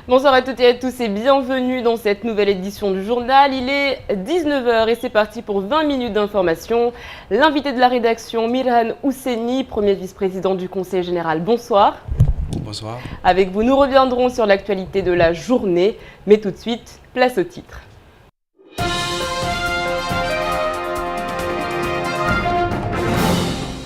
Bonsoir à toutes et à tous et bienvenue dans cette nouvelle édition du journal. Il est 19h et c'est parti pour 20 minutes d'information. L'invité de la rédaction, Mirhan Housseni, premier vice-président du Conseil général. Bonsoir. Bonsoir. Avec vous, nous reviendrons sur l'actualité de la journée. Mais tout de suite, place au titre.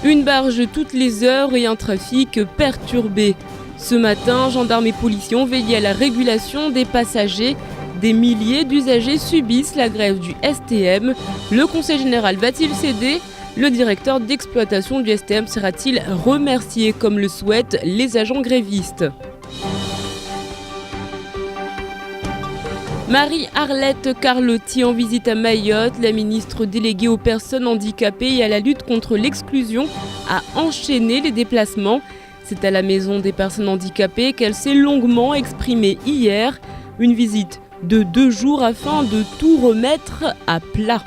Une barge toutes les heures et un trafic perturbé. Ce matin, gendarmes et policiers ont veillé à la régulation des passagers. Des milliers d'usagers subissent la grève du STM. Le Conseil général va-t-il céder ? Le directeur d'exploitation du STM sera-t-il remercié comme le souhaitent les agents grévistes ? Marie-Arlette Carlotti en visite à Mayotte. La ministre déléguée aux personnes handicapées et à la lutte contre l'exclusion a enchaîné les déplacements. C'est à la maison des personnes handicapées qu'elle s'est longuement exprimée hier. Une visite de 2 jours afin de tout remettre à plat.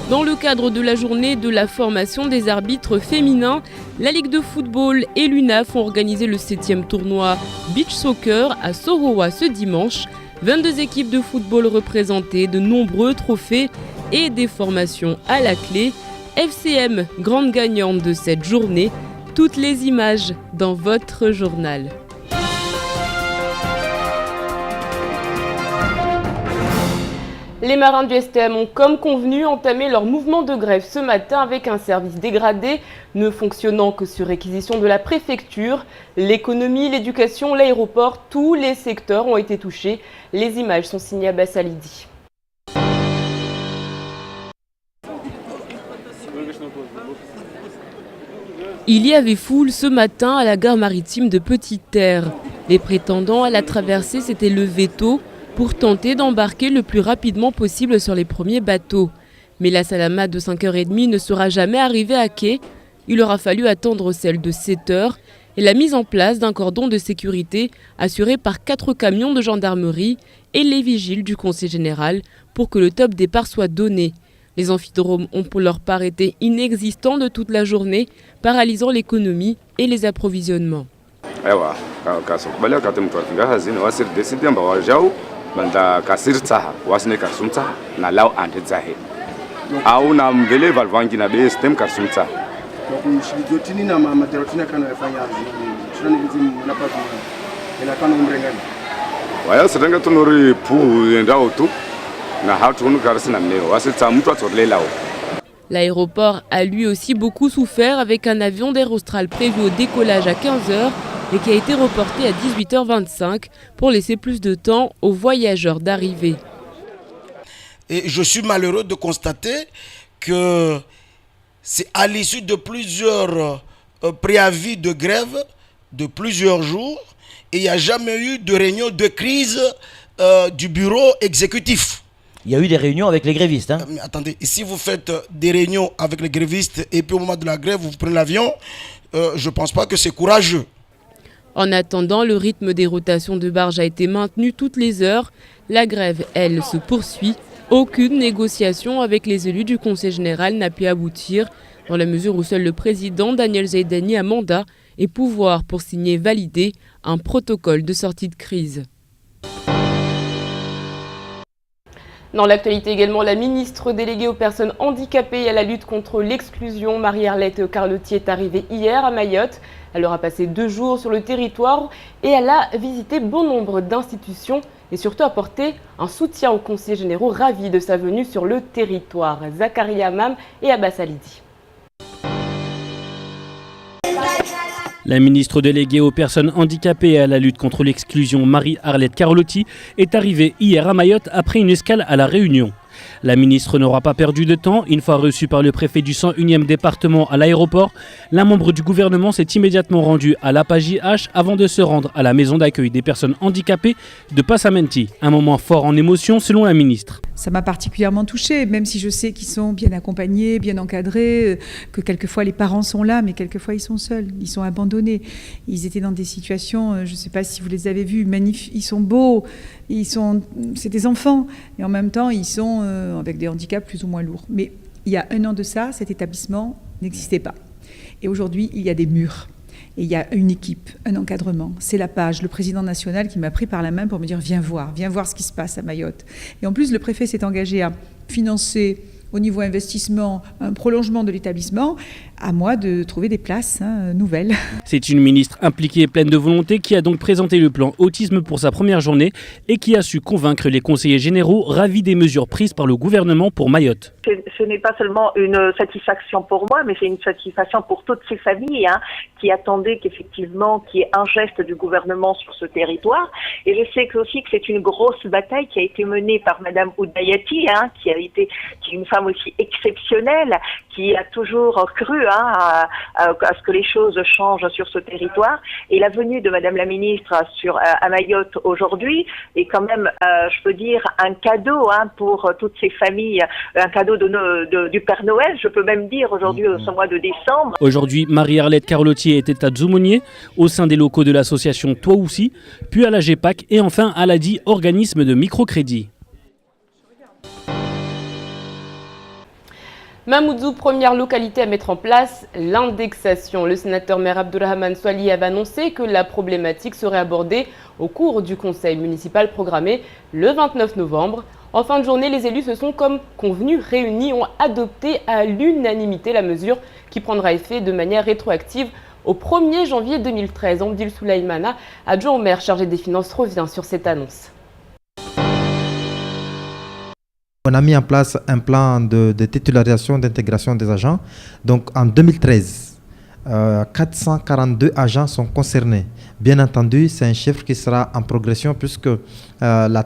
Dans le cadre de la journée de la formation des arbitres féminins, la Ligue de football et l'UNAF ont organisé le 7e tournoi Beach Soccer à Soroa ce dimanche. 22 équipes de football représentées, de nombreux trophées et des formations à la clé. FCM, grande gagnante de cette journée. Toutes les images dans votre journal. Les marins du STM ont, comme convenu, entamé leur mouvement de grève ce matin avec un service dégradé, ne fonctionnant que sur réquisition de la préfecture. L'économie, l'éducation, l'aéroport, tous les secteurs ont été touchés. Les images sont signées Abbas Alidi. Il y avait foule ce matin à la gare maritime de Petite-Terre. Les prétendants à la traversée s'étaient levés tôt pour tenter d'embarquer le plus rapidement possible sur les premiers bateaux. Mais la Salamate de 5h30 ne sera jamais arrivée à quai. Il aura fallu attendre celle de 7h et la mise en place d'un cordon de sécurité assuré par 4 camions de gendarmerie et les vigiles du Conseil général pour que le top départ soit donné. Les amphidromes ont pour leur part été inexistants de toute la journée, paralysant l'économie et les approvisionnements. L'aéroport a lui aussi beaucoup souffert avec un avion d'Air Austral prévu au décollage à 15h et qui a été reporté à 18h25 pour laisser plus de temps aux voyageurs d'arriver. Et je suis malheureux de constater que c'est à l'issue de plusieurs préavis de grève de plusieurs jours et il n'y a jamais eu de réunion de crise du bureau exécutif. Il y a eu des réunions avec les grévistes. Mais attendez, si vous faites des réunions avec les grévistes et puis au moment de la grève, vous prenez l'avion, je ne pense pas que c'est courageux. En attendant, le rythme des rotations de barges a été maintenu toutes les heures. La grève, elle, se poursuit. Aucune négociation avec les élus du Conseil général n'a pu aboutir, dans la mesure où seul le président Daniel Zaidani a mandat et pouvoir pour signer et valider un protocole de sortie de crise. Dans l'actualité également, la ministre déléguée aux personnes handicapées et à la lutte contre l'exclusion, Marie-Arlette Carlotti, est arrivée hier à Mayotte. Elle aura passé 2 jours sur le territoire et elle a visité bon nombre d'institutions et surtout apporté un soutien aux conseillers généraux ravis de sa venue sur le territoire. Zakaria Mam et Abbas Alidi. La ministre déléguée aux personnes handicapées et à la lutte contre l'exclusion, Marie-Arlette Carlotti, est arrivée hier à Mayotte après une escale à La Réunion. La ministre n'aura pas perdu de temps. Une fois reçue par le préfet du 101e département à l'aéroport, la membre du gouvernement s'est immédiatement rendue à l'APA-JH avant de se rendre à la maison d'accueil des personnes handicapées de Passamenti. Un moment fort en émotion selon la ministre. Ça m'a particulièrement touchée, même si je sais qu'ils sont bien accompagnés, bien encadrés, que quelquefois les parents sont là, mais quelquefois ils sont seuls, ils sont abandonnés. Ils étaient dans des situations, je ne sais pas si vous les avez vus, magnifiques, ils sont beaux, c'est des enfants, et en même temps ils sont avec des handicaps plus ou moins lourds. Mais il y a 1 an de ça, cet établissement n'existait pas. Et aujourd'hui, il y a des murs. Et il y a une équipe, un encadrement. C'est la page, le président national qui m'a pris par la main pour me dire viens voir ce qui se passe à Mayotte. Et en plus, le préfet s'est engagé à financer au niveau investissement, un prolongement de l'établissement, à moi de trouver des places nouvelles. C'est une ministre impliquée et pleine de volonté qui a donc présenté le plan autisme pour sa première journée et qui a su convaincre les conseillers généraux ravis des mesures prises par le gouvernement pour Mayotte. Ce n'est pas seulement une satisfaction pour moi, mais c'est une satisfaction pour toutes ces familles qui attendaient qu'effectivement qu'il y ait un geste du gouvernement sur ce territoire. Et je sais aussi que c'est une grosse bataille qui a été menée par Madame Oudayati, qui est une femme aussi exceptionnelle, qui a toujours cru à ce que les choses changent sur ce territoire. Et la venue de Madame la ministre à Mayotte aujourd'hui est quand même, je peux dire, un cadeau pour toutes ces familles, un cadeau du Père Noël, je peux même dire aujourd'hui ce mois de décembre. Aujourd'hui, Marie-Arlette Carlotti était à Dzoumonier, au sein des locaux de l'association Toi aussi, puis à la GEPAC et enfin à l'ADI, organisme de microcrédit. Mamoudzou, première localité à mettre en place l'indexation. Le sénateur maire Abdourahmane Soali avait annoncé que la problématique serait abordée au cours du conseil municipal programmé le 29 novembre. En fin de journée, les élus se sont comme convenu réunis, ont adopté à l'unanimité la mesure qui prendra effet de manière rétroactive au 1er janvier 2013. Amdil Soulaïmana, adjoint au maire chargé des finances, revient sur cette annonce. On a mis en place un plan de titularisation, d'intégration des agents. Donc en 2013, 442 agents sont concernés. Bien entendu, c'est un chiffre qui sera en progression puisque la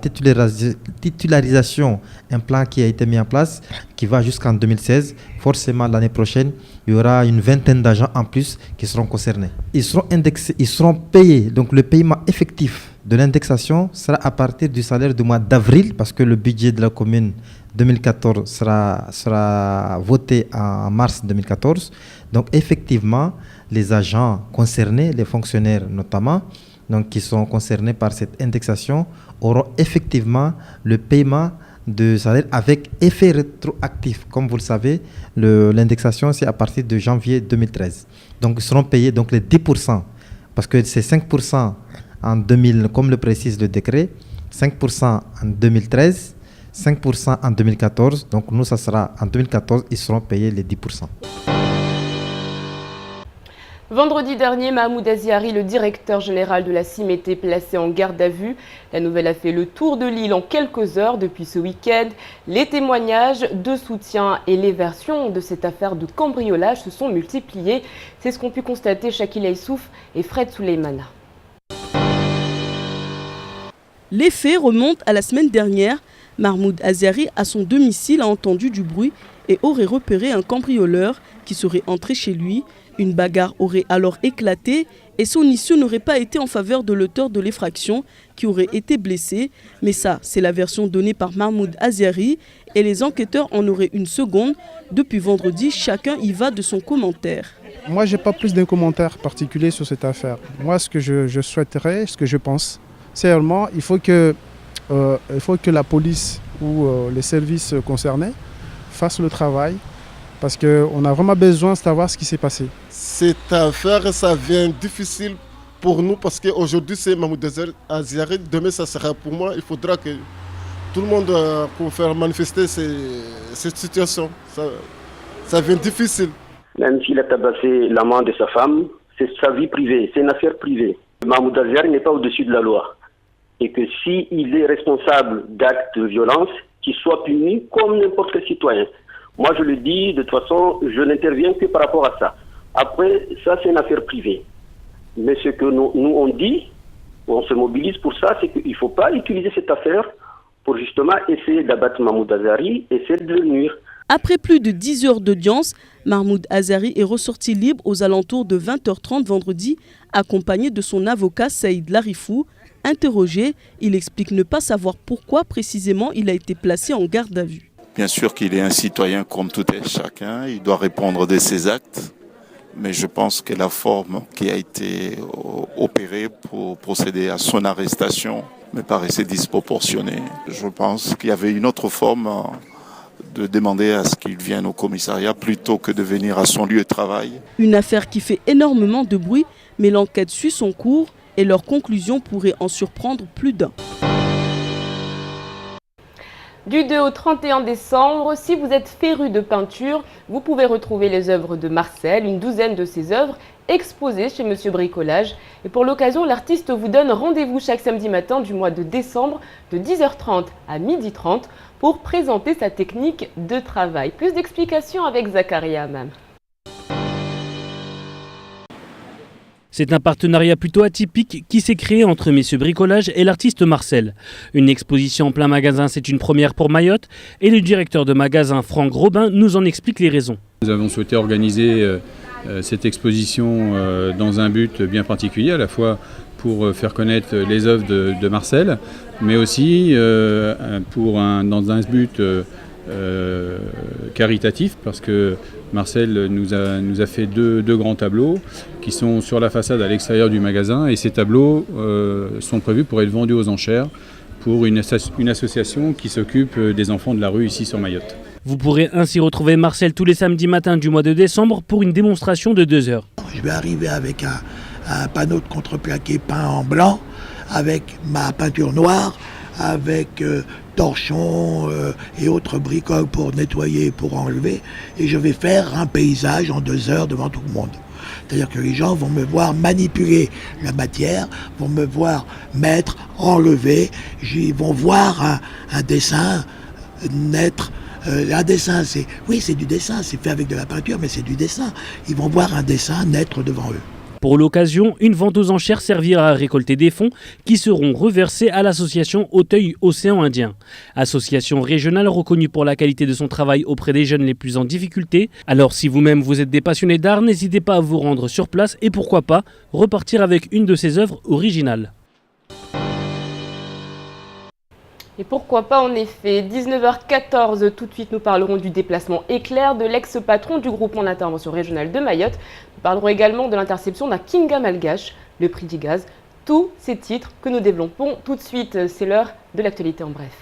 titularisation, un plan qui a été mis en place, qui va jusqu'en 2016. Forcément, l'année prochaine, il y aura une vingtaine d'agents en plus qui seront concernés. Ils seront indexés, ils seront payés. Donc le paiement effectif de l'indexation sera à partir du salaire du mois d'avril parce que le budget de la commune 2014 sera voté en mars 2014. Donc effectivement, les agents concernés, les fonctionnaires notamment, donc qui sont concernés par cette indexation, auront effectivement le paiement de salaire avec effet rétroactif. Comme vous le savez, l'indexation c'est à partir de janvier 2013. Donc ils seront payés donc les 10%, parce que c'est 5% en 2000, comme le précise le décret, 5% en 2013, 5% en 2014. Donc nous, ça sera en 2014, ils seront payés les 10%. Vendredi dernier, Mahmoud Aziari, le directeur général de la CIM, était placé en garde à vue. La nouvelle a fait le tour de l'île en quelques heures depuis ce week-end. Les témoignages de soutien et les versions de cette affaire de cambriolage se sont multipliés. C'est ce qu'ont pu constater Shakila Issouf et Fred Souleymana. Les faits remontent à la semaine dernière. Mahmoud Aziari, à son domicile, a entendu du bruit et aurait repéré un cambrioleur qui serait entré chez lui. Une bagarre aurait alors éclaté et son issue n'aurait pas été en faveur de l'auteur de l'effraction qui aurait été blessé. Mais ça, c'est la version donnée par Mahmoud Aziari et les enquêteurs en auraient une seconde. Depuis vendredi, chacun y va de son commentaire. Moi, je n'ai pas plus d'un commentaire particulier sur cette affaire. Moi, ce que je souhaiterais, ce que je pense, c'est réellement il faut que la police ou les services concernés fassent le travail parce qu'on a vraiment besoin de savoir ce qui s'est passé. Cette affaire, ça vient difficile pour nous parce qu'aujourd'hui c'est Mahmoud Aziari, demain ça sera pour moi. Il faudra que tout le monde pour faire manifester cette situation. Ça vient difficile. Même s'il a tabassé l'amant de sa femme, c'est sa vie privée, c'est une affaire privée. Mahmoud Aziari n'est pas au-dessus de la loi. Et que s'il est responsable d'actes de violence, qu'il soit puni comme n'importe quel citoyen. Moi, je le dis, de toute façon, je n'interviens que par rapport à ça. Après, ça, c'est une affaire privée. Mais ce que nous on dit, on se mobilise pour ça, c'est qu'il ne faut pas utiliser cette affaire pour justement essayer d'abattre Mahmoud Aziari, essayer de le nuire. Après plus de 10 heures d'audience, Mahmoud Aziari est ressorti libre aux alentours de 20h30 vendredi, accompagné de son avocat Saïd Larifou. Interrogé, il explique ne pas savoir pourquoi précisément il a été placé en garde à vue. Bien sûr qu'il est un citoyen comme tout et chacun, il doit répondre de ses actes, mais je pense que la forme qui a été opérée pour procéder à son arrestation me paraissait disproportionnée. Je pense qu'il y avait une autre forme de demander à ce qu'il vienne au commissariat plutôt que de venir à son lieu de travail. Une affaire qui fait énormément de bruit, mais l'enquête suit son cours et leur conclusion pourrait en surprendre plus d'un. Du 2 au 31 décembre, si vous êtes féru de peinture, vous pouvez retrouver les œuvres de Marcel, une douzaine de ses œuvres exposées chez Monsieur Bricolage. Et pour l'occasion, l'artiste vous donne rendez-vous chaque samedi matin du mois de décembre de 10h30 à 12h30 pour présenter sa technique de travail. Plus d'explications avec Zakaria Amam. C'est un partenariat plutôt atypique qui s'est créé entre Messieurs Bricolage et l'artiste Marcel. Une exposition en plein magasin, c'est une première pour Mayotte et le directeur de magasin Franck Robin nous en explique les raisons. Nous avons souhaité organiser cette exposition dans un but bien particulier, à la fois pour faire connaître les œuvres de Marcel, mais aussi dans un but caritatif, parce que Marcel nous a fait deux grands tableaux qui sont sur la façade à l'extérieur du magasin, et ces tableaux sont prévus pour être vendus aux enchères pour une association qui s'occupe des enfants de la rue ici sur Mayotte. Vous pourrez ainsi retrouver Marcel tous les samedis matins du mois de décembre pour une démonstration de 2 heures. Je vais arriver avec un panneau de contreplaqué peint en blanc, avec ma peinture noire, avec torchons et autres bricoles pour nettoyer, pour enlever, et je vais faire un paysage en 2 heures devant tout le monde. C'est-à-dire que les gens vont me voir manipuler la matière, vont me voir mettre, enlever, ils vont voir un dessin naître. Un dessin, c'est du dessin, c'est fait avec de la peinture, mais c'est du dessin. Ils vont voir un dessin naître devant eux. Pour l'occasion, une vente aux enchères servira à récolter des fonds qui seront reversés à l'association Auteuil Océan Indien. Association régionale reconnue pour la qualité de son travail auprès des jeunes les plus en difficulté. Alors si vous-même vous êtes des passionnés d'art, n'hésitez pas à vous rendre sur place et pourquoi pas repartir avec une de ses œuvres originales. Et pourquoi pas en effet, 19h14, tout de suite nous parlerons du déplacement éclair de l'ex-patron du groupement d'intervention régionale de Mayotte. Nous parlerons également de l'interception d'un Kinga malgache, le prix du gaz. Tous ces titres que nous développons tout de suite, c'est l'heure de l'actualité en bref.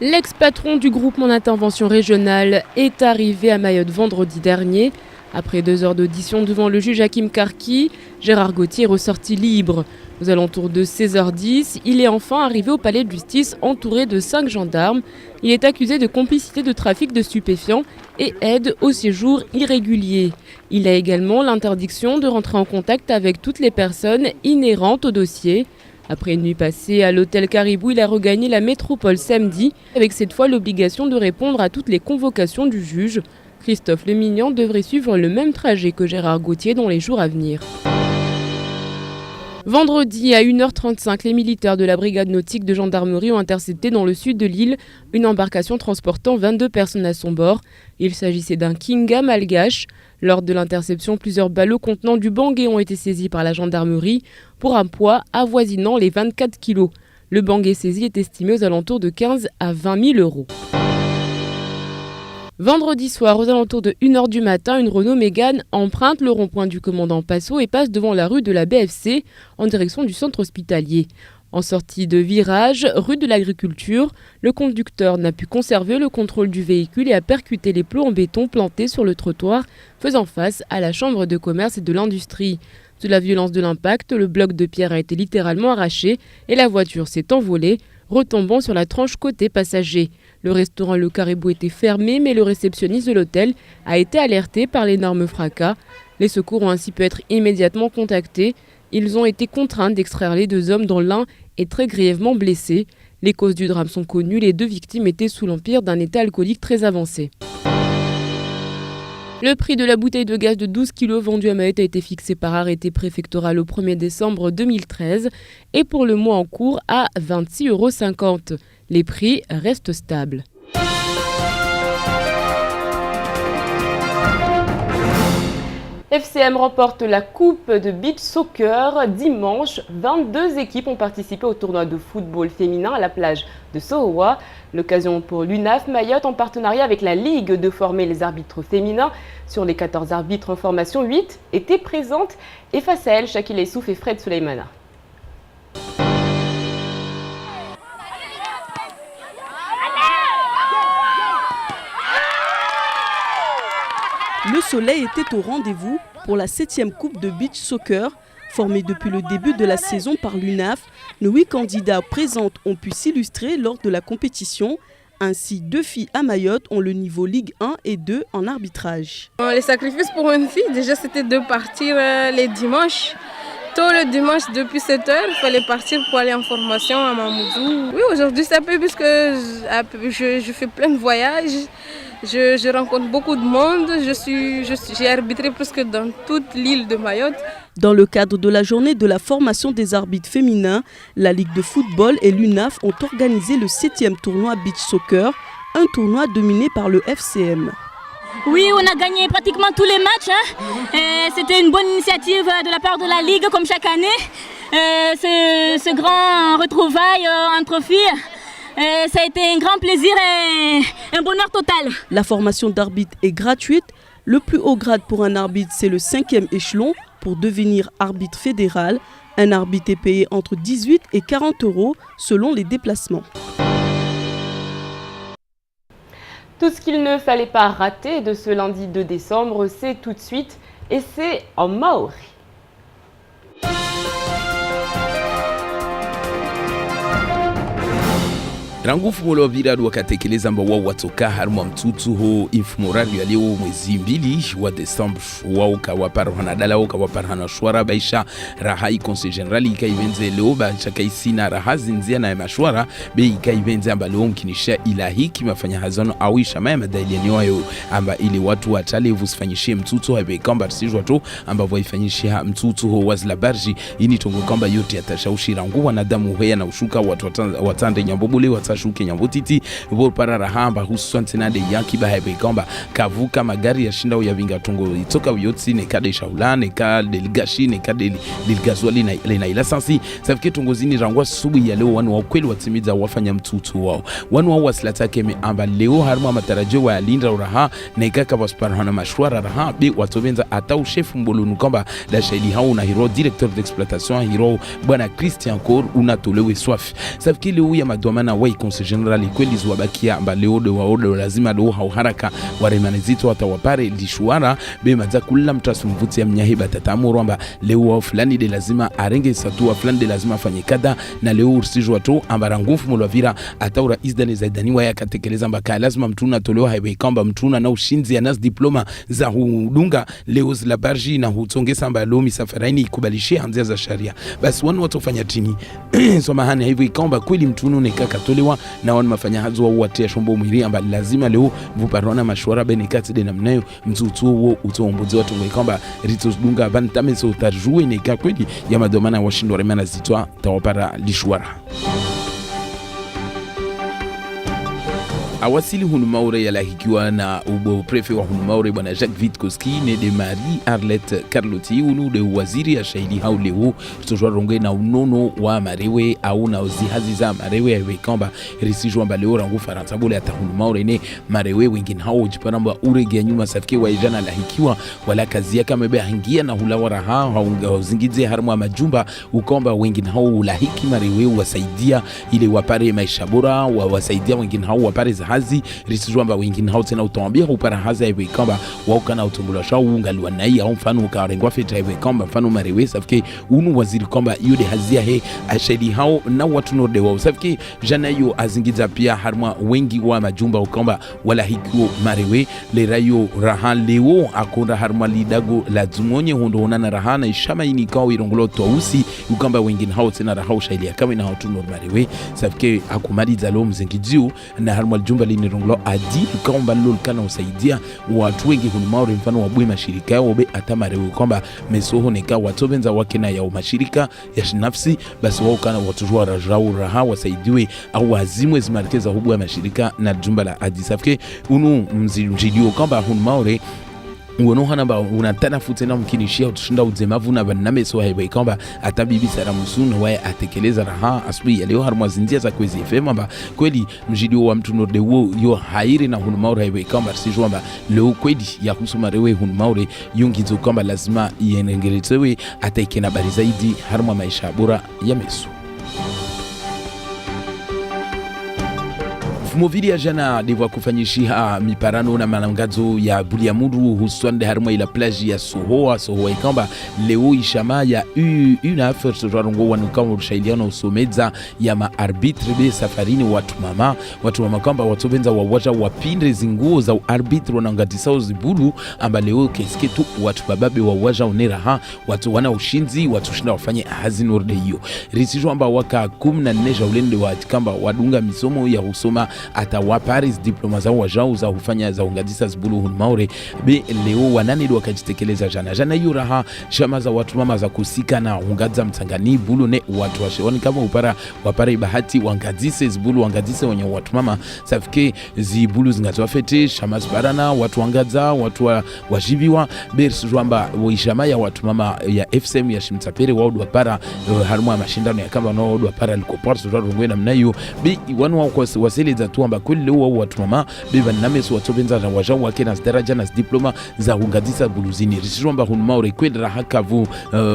L'ex-patron du groupement d'intervention régionale est arrivé à Mayotte vendredi dernier. Après 2 heures d'audition devant le juge Hakim Karki, Gérard Gauthier est ressorti libre. Aux alentours de 16h10, il est enfin arrivé au palais de justice entouré de 5 gendarmes. Il est accusé de complicité de trafic de stupéfiants et aide au séjour irrégulier. Il a également l'interdiction de rentrer en contact avec toutes les personnes inhérentes au dossier. Après une nuit passée à l'hôtel Caribou, il a regagné la métropole samedi, avec cette fois l'obligation de répondre à toutes les convocations du juge. Christophe Lemignan devrait suivre le même trajet que Gérard Gauthier dans les jours à venir. Vendredi à 1h35, les militaires de la brigade nautique de gendarmerie ont intercepté dans le sud de l'île une embarcation transportant 22 personnes à son bord. Il s'agissait d'un Kinga malgache. Lors de l'interception, plusieurs ballots contenant du bangui ont été saisis par la gendarmerie pour un poids avoisinant les 24 kilos. Le bangui saisi est estimé aux alentours de 15 à 20 000 euros. Vendredi soir, aux alentours de 1h du matin, une Renault Mégane emprunte le rond-point du commandant Passot et passe devant la rue de la BFC en direction du centre hospitalier. En sortie de virage, rue de l'Agriculture, le conducteur n'a pu conserver le contrôle du véhicule et a percuté les plots en béton plantés sur le trottoir, faisant face à la chambre de commerce et de l'industrie. Sous la violence de l'impact, le bloc de pierre a été littéralement arraché et la voiture s'est envolée, retombant sur la tranche côté passager. Le restaurant Le Caribou était fermé, mais le réceptionniste de l'hôtel a été alerté par l'énorme fracas. Les secours ont ainsi pu être immédiatement contactés. Ils ont été contraints d'extraire les 2 hommes dont l'un est très grièvement blessé. Les causes du drame sont connues, les 2 victimes étaient sous l'empire d'un état alcoolique très avancé. Le prix de la bouteille de gaz de 12 kg vendue à Mayotte a été fixé par arrêté préfectoral au 1er décembre 2013 et pour le mois en cours à 26,50 €. Les prix restent stables. FCM remporte la Coupe de Beach Soccer dimanche. 22 équipes ont participé au tournoi de football féminin à la plage de Sohowa. L'occasion pour l'UNAF Mayotte en partenariat avec la Ligue de former les arbitres féminins. Sur les 14 arbitres en formation, 8 étaient présentes. Et face à elles, Shakil Essouf et Fred Souleymana. Le soleil était au rendez-vous pour la 7e coupe de beach soccer. Formée depuis le début de la saison par l'UNAF, nos 8 candidats présents ont pu s'illustrer lors de la compétition. Ainsi, 2 filles à Mayotte ont le niveau Ligue 1 et 2 en arbitrage. Les sacrifices pour une fille, déjà c'était de partir les dimanches. Tôt le dimanche, depuis 7 h, il fallait partir pour aller en formation à Mamoudzou. Oui, aujourd'hui ça peut puisque je fais plein de voyages. Je rencontre beaucoup de monde. J'ai arbitré presque dans toute l'île de Mayotte. Dans le cadre de la journée de la formation des arbitres féminins, la Ligue de football et l'UNAF ont organisé le 7e tournoi beach soccer, un tournoi dominé par le FCM. Oui, on a gagné pratiquement tous les matchs. C'était une bonne initiative de la part de la Ligue, comme chaque année. Ce grand retrouvaille entre filles, ça a été un grand plaisir et un bonheur total. La formation d'arbitre est gratuite. Le plus haut grade pour un arbitre, c'est le 5e échelon. Pour devenir arbitre fédéral, un arbitre est payé entre 18 et 40 € selon les déplacements. Tout ce qu'il ne fallait pas rater de ce lundi 2 décembre, c'est tout de suite, et c'est en maori. Rangu mfumo wa viradu wakatekeleza ambao watoka haruma mtutu ho infumorari ya leo mwezi mbili wa Desemba wao kawaparana dala wao kawaparana shwara baisha rahai conseil general ikaivenze leo ba chakaisina rahazi nzia na mashwara be ikaivenze amba leo mkinisha ilahi kimafanya hazano awisha maya madaili yayo amba ili watu watale vusifanyishie mtutu habe kamba sijwa to amba waifanyishia mtutu ho wazla barji ini tongo kamba yote yatashaushi rangu wanadamu hoya na ushuka watu watande nyambobule shuke nyambotiti bol para hamba hususan tenade yaki bahebe kamba kavuka magari ya shinda ya vinga tungo itoka yotsi ne kade shaulane ka delegashi ne kade delegazwali na ila sansi safike tungozini rangwa subu ya leo wanu wa kweli watimiza wafanya mtutu wao wanu wa waslata keme amba leo harma matarajio wa linda uraha ne kaka wasparana mashwara raha be watovenza atau chef mbolunu kamba la shaili hao na hero directeur d'exploitation hero bwana Christian Kor unatolewe swafi safike leo ya madwamana wa conseil general kweli zwabakia amba leo de waodo lazima do haraka waremanezito watawapare lishuara be maza kula mtasu mvuti ya mnyahiba tatamuru amba leo wa fulani de lazima arenge satua fulani de lazima afanye kada na leo ursijwa to amba rangufu mulwavira ataura izdani zaidani wa yakatekeleza amba lazima mtuna tolewa haibe kamba mtuna na ushinzi ya nas diploma za hudunga leo zila barji na hutongesa amba leo misafaraini ikubalishia anzia za sharia basi wanu watofanya tini somahani haibe kamba kweli mtunu ne kaka tolewa na wana mafanya hazo wa watia shombo mwiri amba lazima leo vuparona mashwara benikati de namnayo mtutu wo utombozi watu kwamba ritos dunga bantame so tarjue ne kakweli ya madomana washindo remana zitwa tawapara lishwara awasili Hunumaure yalahikiwa na ubo prefe wa Hunumaure bwana Jacques Witkowski ne de Marie Arlette Carlotti unu de waziri ya shaili hau leo tujwa ronge na unono wa marewe au na zihazi za marewe ya kamba risijwa mba leo rangu Faransa bole ata Hunumaure ne marewe wengine hao jipanamba urege ya nyuma safike wa ijana lahikiwa wala kazi yake amebe hangia na hulawara hao zingize harmu wa majumba ukomba wengine hao lahiki marewe wasaidia ile wapare maisha bora wasaidia wengine hao wapare hazi risijwamba wengine hao tena utawambia upara haza hivi kamba waukana utumbula shao ungaliwa na hii au mfano ukawarengwa feta hivi kamba mfano marewe safike unu waziri kamba yude hazia he ashedi hao na watu norde wao safike jana yu azingiza pia harma wengi wa majumba ukamba wala hikiwo marewe le rayo raha leo akunda harma lidago la zumonye hundo unana raha na ishama ini kawo irongulo tohusi ukamba wengine hao tena raha ushaili ya kama ina hao tu norde marewe safike akumaliza leo mzengijiu na harma jumba linironglo adi kamba lolo kana usaidia watu wengi Hunumaure mfano wabui mashirika yao be atamarewe kwamba mesoho neka watobenza wake na ya mashirika ya shinafsi basi wao kana watujua rajau raha wasaidiwe au azimwe zimarkeza hubu ya mashirika na jumba la adi safike unu mzidio kwamba Hunumaure uono hana ba unatana futena mkinishia utushinda uzemavu na baname so haiba ikamba atabibi saramusunu wae atekeleza raha asubuhi ya leo harma zindia za kwezi FM amba kweli mjidio wa mtu norde wo yo hairi na Hunumaure haiba ikamba sijua amba leo kweli ya kusumarewe Hunumaure yungizo kwamba lazima ienengeletewe ataikena bari zaidi harma maisha bora ya mesu Movili ya jana dewa kufanyishiha miparano na malangazo ya Buliamuru husuan de harma ila plaji ya Sohoa ikamba leo ishama ya UNAF sojarongo wanukama ushailiano usomeza ya maarbitre be safarini watu mama kwamba watu benza wawaja wapindre zinguo za arbitre wanangatisao zibulu amba leo kesketu watu bababe wawaja oneraha watu wana ushinzi watu shinda wafanye hazini orde hiyo risijwa amba waka 14 ulende wa kamba wadunga misomo ya husoma ata wa Paris diploma za wajao za hufanya za ungadisa zibulu hunmaure be leo wanani wakajitekeleza jana hiyo raha shama za watu mama za kusika na ungadza mtangani bulu ne watu washewani kama wapara bahati wangadise zibulu wangadise wenye watu mama safike zibulu zingatwa fete shama barana watu wangadza watu wajibiwa bersu jwamba wishama ya watu mama ya FCM ya Shimtsapere waudu wapara harumwa mashindano ya kamba na waudu wapara likoportu rungwe na mnayo bi wanu wasili za tuamba kweli watu mama biba namesu watobenza na wajao wake na daraja na diploma za ungadisa buluzini risijwamba hunmaure kwendra hakavu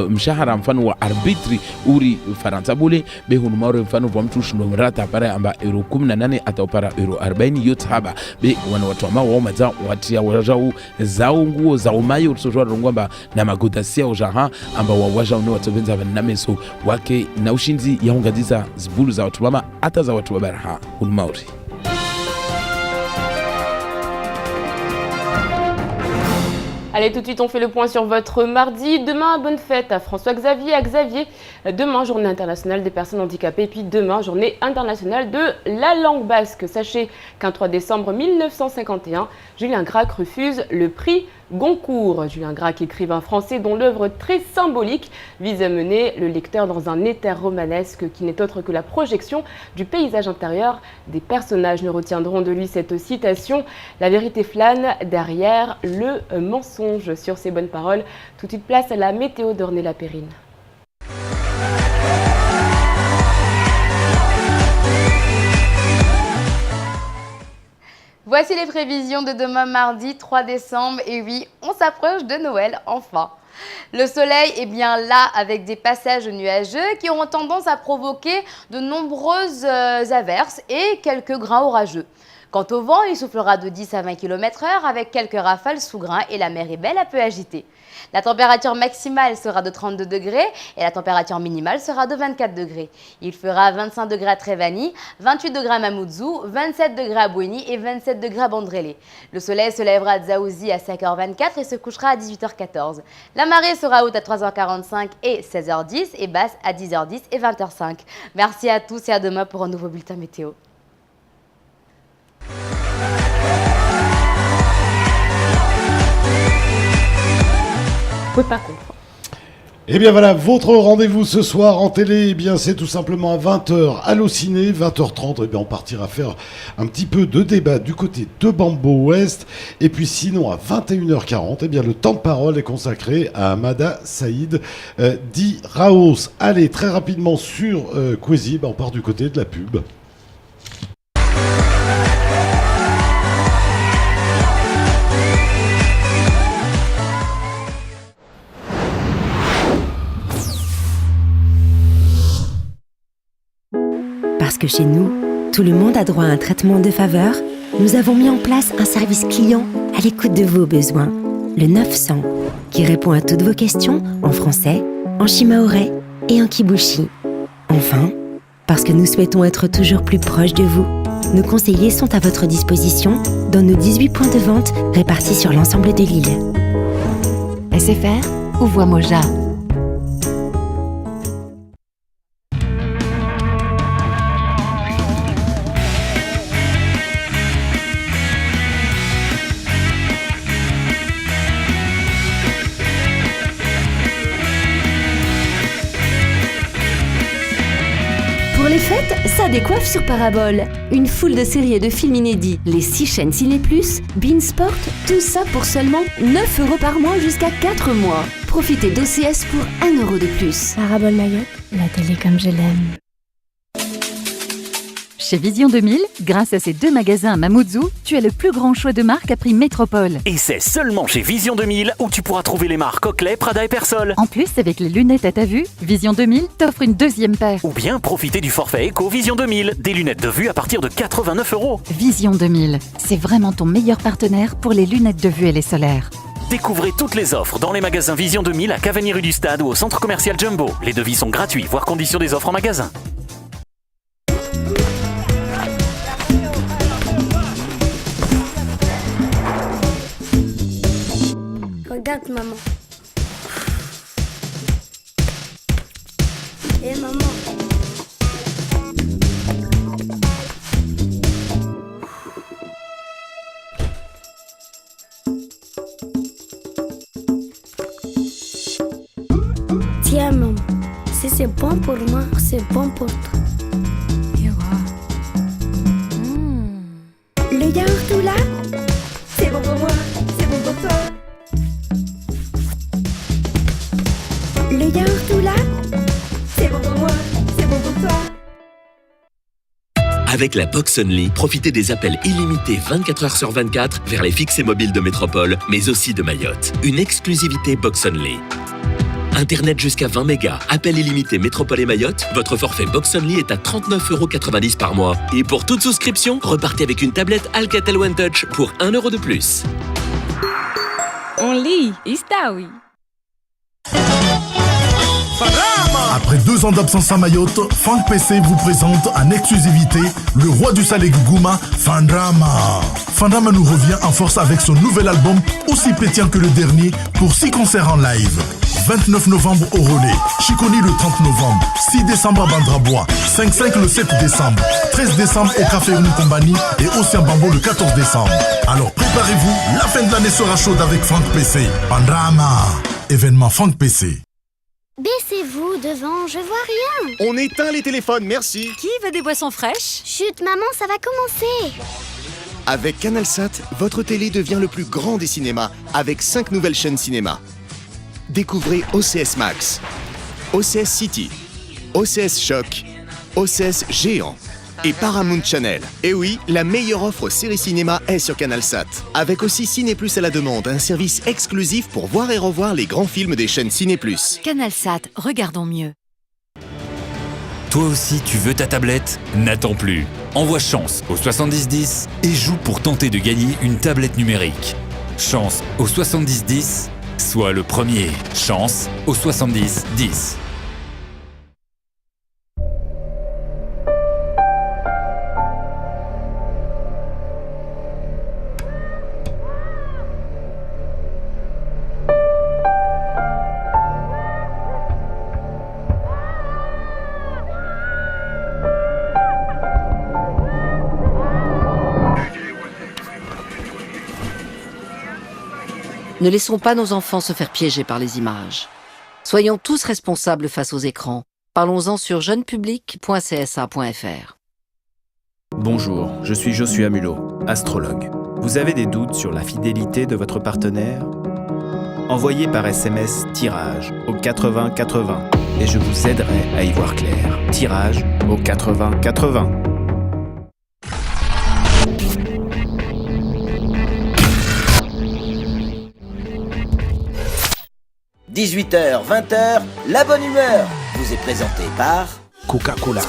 mshahara mfano wa arbitri uri Faransa bule be hunmaure mfano wa mtu shindo mrata para amba euro 18 ataopara euro 40 yote haba be wana watu mama wao maza watia wajao zao nguo za umayo tusojwa rungwamba na magodasia ojaha amba wajao ni watobenza namesu wake na ushinzi ya ungadisa zibulu za watu mama hata za watu wabaraha hunmaure. Allez, tout de suite, on fait le point sur votre mardi. Demain, bonne fête à François-Xavier, à Xavier. Demain, journée internationale des personnes handicapées. Et puis demain, journée internationale de la langue basque. Sachez qu'un 3 décembre 1951, Julien Gracq refuse le prix Goncourt. Julien Gracq, écrivain français dont l'œuvre très symbolique vise à mener le lecteur dans un éther romanesque qui n'est autre que la projection du paysage intérieur des personnages. Nous retiendrons de lui cette citation « La vérité flâne derrière le mensonge ». Sur ces bonnes paroles, tout de suite place à la météo d'Ornella Périne. Voici les prévisions de demain mardi 3 décembre. Et oui, on s'approche de Noël enfin. Le soleil est bien là avec des passages nuageux qui auront tendance à provoquer de nombreuses averses et quelques grains orageux. Quant au vent, il soufflera de 10 à 20 km/h avec quelques rafales sous grains et la mer est belle à peu agitée. La température maximale sera de 32 degrés et la température minimale sera de 24 degrés. Il fera 25 degrés à Trévani, 28 degrés à Mamoudzou, 27 degrés à Bouéni et 27 degrés à Bandrélé. Le soleil se lèvera à Dzaouzi à 5h24 et se couchera à 18h14. La marée sera haute à 3h45 et 16h10 et basse à 10h10 et 20h05. Merci à tous et à demain pour un nouveau bulletin météo. Vous pouvez pas comprendre. Et bien voilà, votre rendez-vous ce soir en télé, eh bien c'est tout simplement à 20h Allociné, 20h30, eh bien on partira faire un petit peu de débat du côté de Bambo Ouest. Et puis sinon à 21h40, eh bien le temps de parole est consacré à Amada Saïd dit Raos. Allez, très rapidement sur Kwezi, on part du côté de la pub. Parce que chez nous, tout le monde a droit à un traitement de faveur, nous avons mis en place un service client à l'écoute de vos besoins, le 900, qui répond à toutes vos questions en français, en shimaoré et en kibushi. Enfin, parce que nous souhaitons être toujours plus proches de vous, nos conseillers sont à votre disposition dans nos 18 points de vente répartis sur l'ensemble de l'île. SFR ou Voix Moja. Ça décoiffe sur Parabole. Une foule de séries et de films inédits, les 6 chaînes Ciné+, Beansport, tout ça pour seulement 9 € par mois jusqu'à 4 mois. Profitez d'OCS pour 1 € de plus. Parabole Mayotte, la télé comme je l'aime. Chez Vision 2000, grâce à ces 2 magasins à Mamoudzou, tu as le plus grand choix de marques à prix métropole. Et c'est seulement chez Vision 2000 où tu pourras trouver les marques Oakley, Prada et Persol. En plus, avec les lunettes à ta vue, Vision 2000 t'offre une 2e paire. Ou bien profiter du forfait Eco Vision 2000, des lunettes de vue à partir de 89 €. Vision 2000, c'est vraiment ton meilleur partenaire pour les lunettes de vue et les solaires. Découvrez toutes les offres dans les magasins Vision 2000 à Cavani rue du Stade ou au centre commercial Jumbo. Les devis sont gratuits, voire conditions des offres en magasin. Regarde maman. Et maman. Tiens maman, si c'est bon pour moi, c'est bon pour toi. Le yaourt tout là, c'est bon pour moi, c'est bon pour toi. Le yaourt tout là, c'est bon pour moi, c'est bon pour toi. Avec la Box Only, profitez des appels illimités 24h/24 vers les fixes et mobiles de Métropole, mais aussi de Mayotte. Une exclusivité Box Only. Internet jusqu'à 20 mégas, appel illimité Métropole et Mayotte, votre forfait Box Only est à 39,90 € par mois. Et pour toute souscription, repartez avec une tablette Alcatel One Touch pour 1 € de plus. Only, está oui. Après 2 ans d'absence à Mayotte, Funk PC vous présente en exclusivité le roi du salé Gougouma, Fandrama. Fandrama nous revient en force avec son nouvel album aussi pétillant que le dernier pour 6 concerts en live. 29 novembre au Relais, Chiconi le 30 novembre, 6 décembre à Bandrabois, 5-5 le 7 décembre, 13 décembre au Café Uni Company et Océan Bambo le 14 décembre. Alors préparez-vous, la fin de l'année sera chaude avec Funk PC. Fandrama, événement Funk PC. Baissez-vous devant, je vois rien. On éteint les téléphones, merci. Qui veut des boissons fraîches? Chut, maman, ça va commencer. Avec CanalSat, votre télé devient le plus grand des cinémas, avec 5 nouvelles chaînes cinéma. Découvrez OCS Max, OCS City, OCS Choc, OCS Géant et Paramount Channel. Et oui, la meilleure offre série cinéma est sur CanalSat. Avec aussi Ciné+ à la demande, un service exclusif pour voir et revoir les grands films des chaînes Ciné+. CanalSat, regardons mieux. Toi aussi, tu veux ta tablette? N'attends plus. Envoie Chance au 7010 et joue pour tenter de gagner une tablette numérique. Chance au 7010, sois le premier. Chance au 7010. Ne laissons pas nos enfants se faire piéger par les images. Soyons tous responsables face aux écrans. Parlons-en sur jeunepublic.csa.fr. Bonjour, je suis Joshua Mulot, astrologue. Vous avez des doutes sur la fidélité de votre partenaire? Envoyez par SMS tirage au 80 80 et je vous aiderai à y voir clair. Tirage au 80 80. « 18h, 20h, la bonne humeur vous est présentée par Coca-Cola. »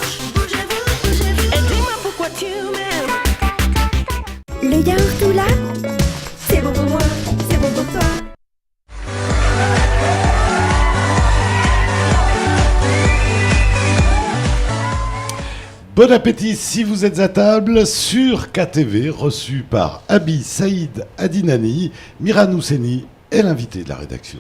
Le yaourt tout là, c'est bon pour moi, c'est bon pour toi. Bon appétit si vous êtes à table sur KTV, reçu par Abi Saïd Adinani, Miran Housseni et l'invité de la rédaction.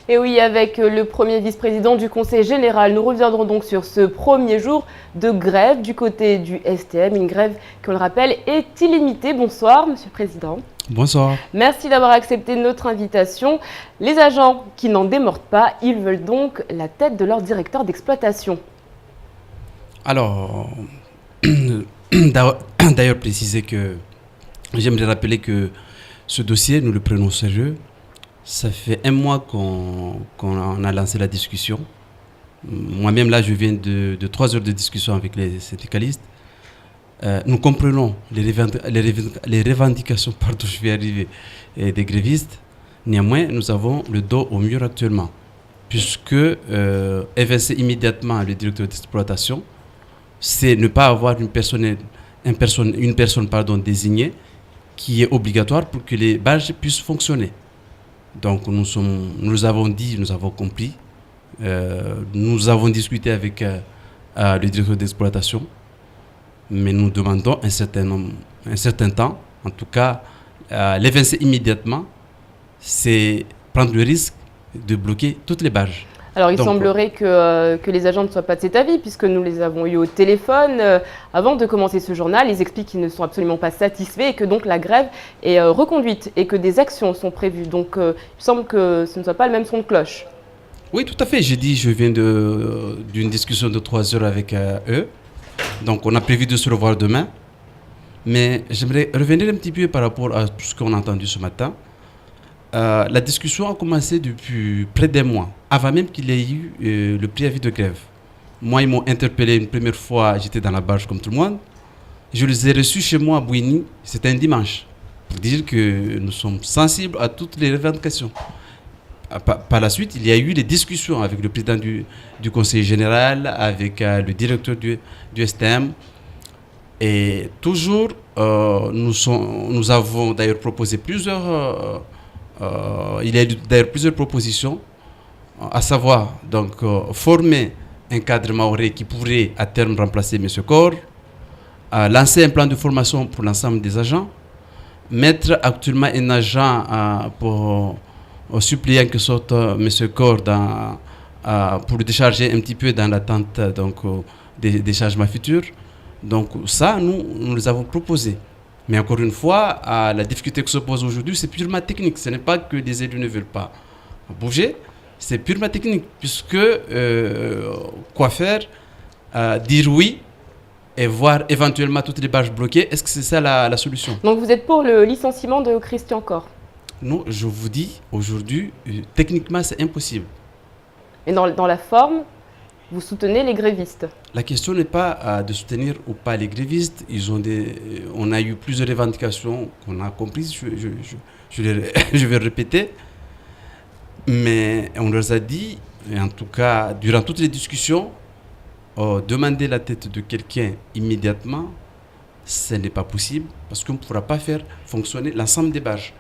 Et oui, avec le premier vice-président du Conseil général, nous reviendrons donc sur ce premier jour de grève du côté du STM, une grève, qu'on le rappelle, est illimitée. Bonsoir, Monsieur le Président. Bonsoir. Merci d'avoir accepté notre invitation. Les agents qui n'en démordent pas, ils veulent donc la tête de leur directeur d'exploitation. Alors, d'ailleurs préciser que j'aimerais rappeler que ce dossier, nous le prenons au sérieux. Ça fait un mois qu'on a lancé la discussion. Moi-même, là, je viens de 3 heures de discussion avec les syndicalistes. Nous comprenons les revendications des grévistes. Néanmoins, nous avons le dos au mur actuellement, puisque évincer immédiatement le directeur d'exploitation, c'est ne pas avoir une personne désignée qui est obligatoire pour que les barges puissent fonctionner. Donc nous avons dit, nous avons compris, nous avons discuté avec le directeur d'exploitation, mais nous demandons un certain temps. En tout cas, l'évincer immédiatement, c'est prendre le risque de bloquer toutes les barges. Alors il semblerait que les agents ne soient pas de cet avis, puisque nous les avons eus au téléphone avant de commencer ce journal. Ils expliquent qu'ils ne sont absolument pas satisfaits et que donc la grève est reconduite et que des actions sont prévues. Donc il semble que ce ne soit pas le même son de cloche. Oui, tout à fait. J'ai dit, je viens d'une discussion de 3 heures avec eux. Donc on a prévu de se revoir demain. Mais j'aimerais revenir un petit peu par rapport à tout ce qu'on a entendu ce matin. La discussion a commencé depuis près d'un mois, avant même qu'il y ait eu le préavis de grève. Moi, ils m'ont interpellé une première fois, j'étais dans la barge comme tout le monde. Je les ai reçus chez moi à Bouini, c'était un dimanche, pour dire que nous sommes sensibles à toutes les revendications. Par la suite, il y a eu des discussions avec le président du conseil général, avec le directeur du STM. Et toujours, nous avons d'ailleurs proposé il y a d'ailleurs plusieurs propositions, à savoir donc, former un cadre mahorais qui pourrait à terme remplacer M. Corr, lancer un plan de formation pour l'ensemble des agents, mettre actuellement un agent pour suppléer en quelque sorte M. Corr pour le décharger un petit peu dans l'attente des changements futurs. Donc ça, nous les avons proposés. Mais encore une fois, la difficulté qui se pose aujourd'hui, c'est purement technique. Ce n'est pas que les élus ne veulent pas bouger, c'est purement technique. Puisque, quoi faire? Dire oui et voir éventuellement toutes les barges bloquées. Est-ce que c'est ça la solution? Donc vous êtes pour le licenciement de Christian Corr? Non, je vous dis, aujourd'hui, techniquement, c'est impossible. Et dans la forme, vous soutenez les grévistes? La question n'est pas de soutenir ou pas les grévistes. On a eu plusieurs revendications qu'on a comprises, je vais répéter. Mais on leur a dit, et en tout cas, durant toutes les discussions, demander la tête de quelqu'un immédiatement, ce n'est pas possible parce qu'on ne pourra pas faire fonctionner l'ensemble des barges.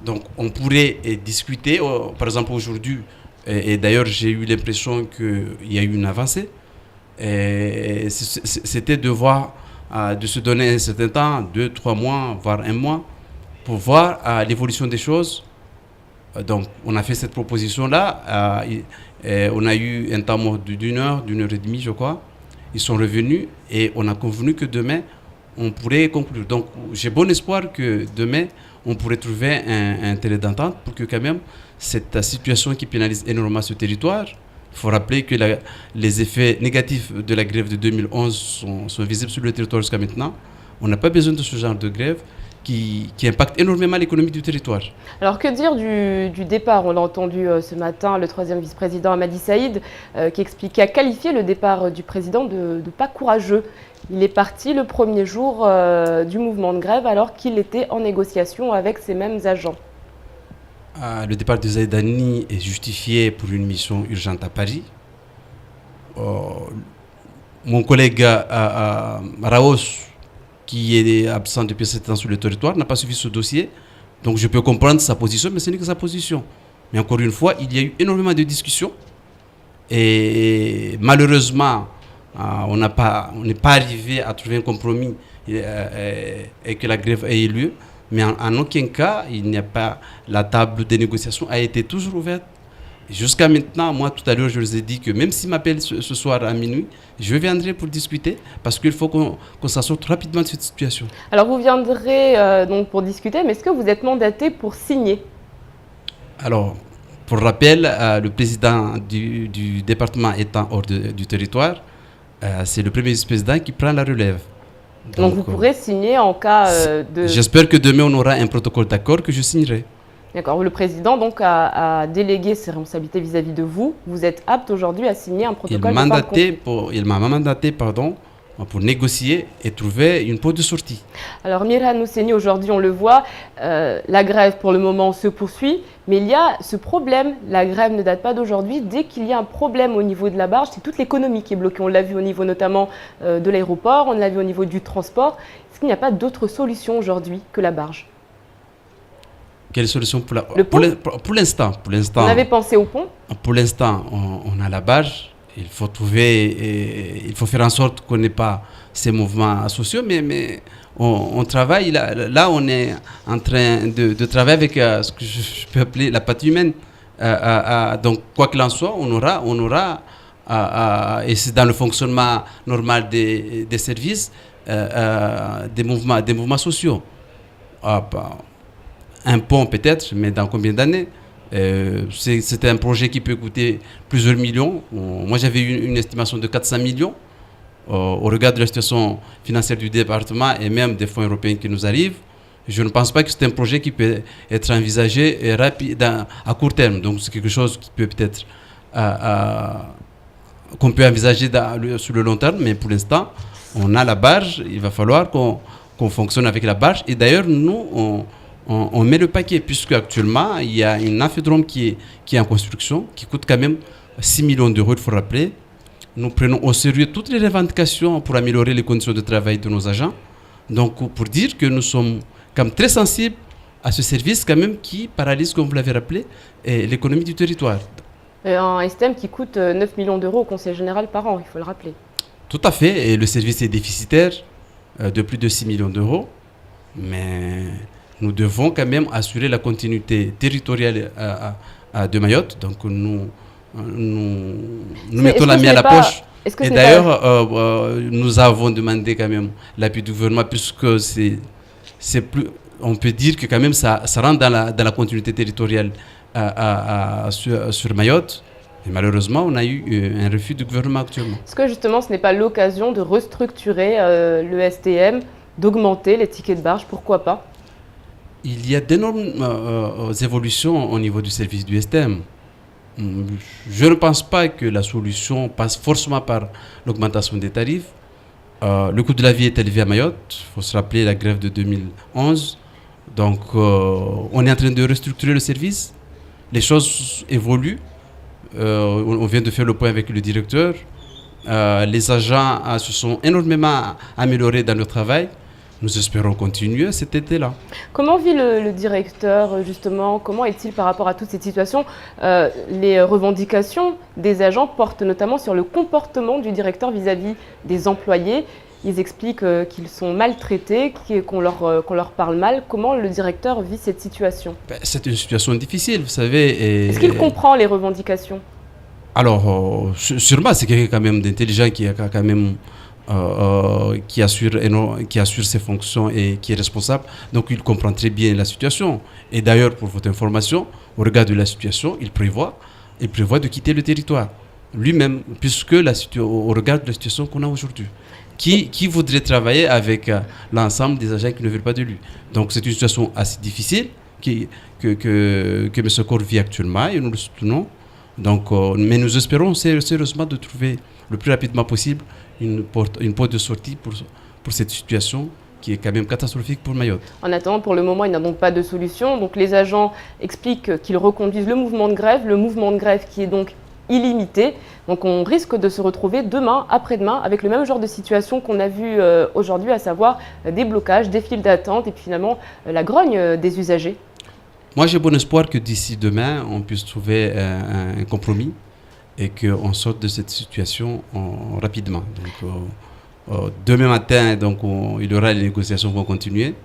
Donc on pourrait discuter, par exemple aujourd'hui, et d'ailleurs j'ai eu l'impression qu'il y a eu une avancée, c'était de se donner un certain temps, 2-3 mois, voire 1 mois, pour voir l'évolution des choses. Donc on a fait cette proposition-là, on a eu un temps mort d'1 heure, d'1 heure et demie je crois. Ils sont revenus et on a convenu que demain on pourrait conclure. Donc j'ai bon espoir que demain on pourrait trouver un terrain d'entente pour que quand même cette situation qui pénalise énormément ce territoire. Il faut rappeler que les effets négatifs de la grève de 2011 sont visibles sur le territoire jusqu'à maintenant. On n'a pas besoin de ce genre de grève qui impacte énormément l'économie du territoire. Alors que dire du départ? On l'a entendu ce matin, le 3e vice-président Hamadi Saïd qui a qualifié le départ du président de pas courageux. Il est parti le premier jour du mouvement de grève alors qu'il était en négociation avec ces mêmes agents. Le départ de Zaïdani est justifié pour une mission urgente à Paris. Mon collègue Raos, qui est absent depuis 7 ans sur le territoire, n'a pas suivi ce dossier. Donc je peux comprendre sa position, mais ce n'est que sa position. Mais encore une fois, il y a eu énormément de discussions. Et malheureusement, on n'est pas arrivé à trouver un compromis et que la grève ait lieu. Mais en aucun cas, il n'y a pas, la table de négociation a été toujours ouverte. Jusqu'à maintenant, moi tout à l'heure, je vous ai dit que même s'ils m'appellent ce soir à minuit, je viendrai pour discuter parce qu'il faut qu'on s'en sorte rapidement de cette situation. Alors vous viendrez donc pour discuter, mais est-ce que vous êtes mandaté pour signer? Alors, pour rappel, le président du département étant hors du territoire, c'est le premier vice-président qui prend la relève. Donc vous pourrez signer en cas de... J'espère que demain on aura un protocole d'accord que je signerai. D'accord. Le président donc a délégué ses responsabilités vis-à-vis de vous. Vous êtes apte aujourd'hui à signer un protocole Il m'a mandaté pour négocier et trouver une porte de sortie. Alors Mirhan Ousseni, aujourd'hui on le voit, la grève pour le moment se poursuit, mais il y a ce problème, la grève ne date pas d'aujourd'hui. Dès qu'il y a un problème au niveau de la barge, c'est toute l'économie qui est bloquée. On l'a vu au niveau notamment de l'aéroport, on l'a vu au niveau du transport. Est-ce qu'il n'y a pas d'autre solution aujourd'hui que la barge? Quelle solution pour l'instant? On avait pensé au pont. Pour l'instant, on a la barge. Il faut il faut faire en sorte qu'on n'ait pas ces mouvements sociaux, mais on travaille. Là, on est en train de travailler avec ce que je peux appeler la patte humaine. Donc, quoi qu'il en soit, on aura et c'est dans le fonctionnement normal des services, des mouvements sociaux. Un pont peut-être, mais dans combien d'années? C'est un projet qui peut coûter plusieurs millions. Moi, j'avais une estimation de 400 millions au regard de la situation financière du département et même des fonds européens qui nous arrivent. Je ne pense pas que c'est un projet qui peut être envisagé à court terme. Donc, c'est quelque chose qui peut peut-être qu'on peut envisager sur le long terme, mais pour l'instant, on a la barge. Il va falloir qu'on fonctionne avec la barge. Et d'ailleurs, nous, on met le paquet, puisque actuellement il y a une amphidrome qui est en construction, qui coûte quand même 6 millions d'euros, il faut rappeler. Nous prenons au sérieux toutes les revendications pour améliorer les conditions de travail de nos agents. Donc, pour dire que nous sommes quand même très sensibles à ce service quand même qui paralyse, comme vous l'avez rappelé, l'économie du territoire. Un STM qui coûte 9 millions d'euros au Conseil général par an, il faut le rappeler. Tout à fait, et le service est déficitaire de plus de 6 millions d'euros, mais nous devons quand même assurer la continuité territoriale de Mayotte. Donc nous mettons la main à la poche. Et d'ailleurs, nous avons demandé quand même l'appui du gouvernement, puisque c'est plus, on peut dire que quand même ça rentre dans la continuité territoriale sur Mayotte. Et malheureusement, on a eu un refus du gouvernement actuellement. Est-ce que justement ce n'est pas l'occasion de restructurer le STM, d'augmenter les tickets de barge, pourquoi pas? Il y a d'énormes évolutions au niveau du service du STM. Je ne pense pas que la solution passe forcément par l'augmentation des tarifs. Le coût de la vie est élevé à Mayotte. Il faut se rappeler la grève de 2011. Donc, on est en train de restructurer le service. Les choses évoluent. On vient de faire le point avec le directeur. Les agents se sont énormément améliorés dans leur travail. Nous espérons continuer cet été-là. Comment vit le directeur, justement? Comment est-il par rapport à toutes ces situations? Les revendications des agents portent notamment sur le comportement du directeur vis-à-vis des employés. Ils expliquent qu'ils sont maltraités, qu'on leur parle mal. Comment le directeur vit cette situation? C'est une situation difficile, vous savez. Est-ce qu'il comprend les revendications? Alors, sûrement, c'est quelqu'un quand même d'intelligent qui a quand même... qui assure ses fonctions et qui est responsable. Donc il comprend très bien la situation. Et d'ailleurs, pour votre information, au regard de la situation, il prévoit de quitter le territoire lui-même, puisque au regard de la situation qu'on a aujourd'hui. Qui voudrait travailler avec l'ensemble des agents qui ne veulent pas de lui? Donc c'est une situation assez difficile que M. Corps vit actuellement et nous le soutenons. Donc, mais nous espérons sérieusement de trouver le plus rapidement possible une porte de sortie pour cette situation qui est quand même catastrophique pour Mayotte. En attendant, pour le moment, il n'y a donc pas de solution. Donc les agents expliquent qu'ils reconduisent le mouvement de grève qui est donc illimité. Donc on risque de se retrouver demain, après-demain, avec le même genre de situation qu'on a vu aujourd'hui, à savoir des blocages, des files d'attente et puis finalement la grogne des usagers. Moi, j'ai bon espoir que d'ici demain, on puisse trouver un compromis et qu'on sorte de cette situation rapidement. Donc, demain matin, donc, il y aura les négociations qui vont continuer.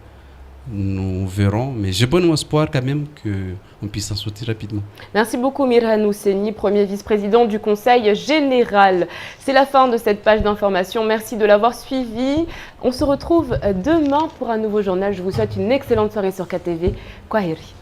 Nous verrons, mais j'ai bon espoir quand même qu'on puisse s'en sortir rapidement. Merci beaucoup Mirhan Ousseni, premier vice-président du Conseil général. C'est la fin de cette page d'information. Merci de l'avoir suivi. On se retrouve demain pour un nouveau journal. Je vous souhaite une excellente soirée sur KTV. Kwaheri.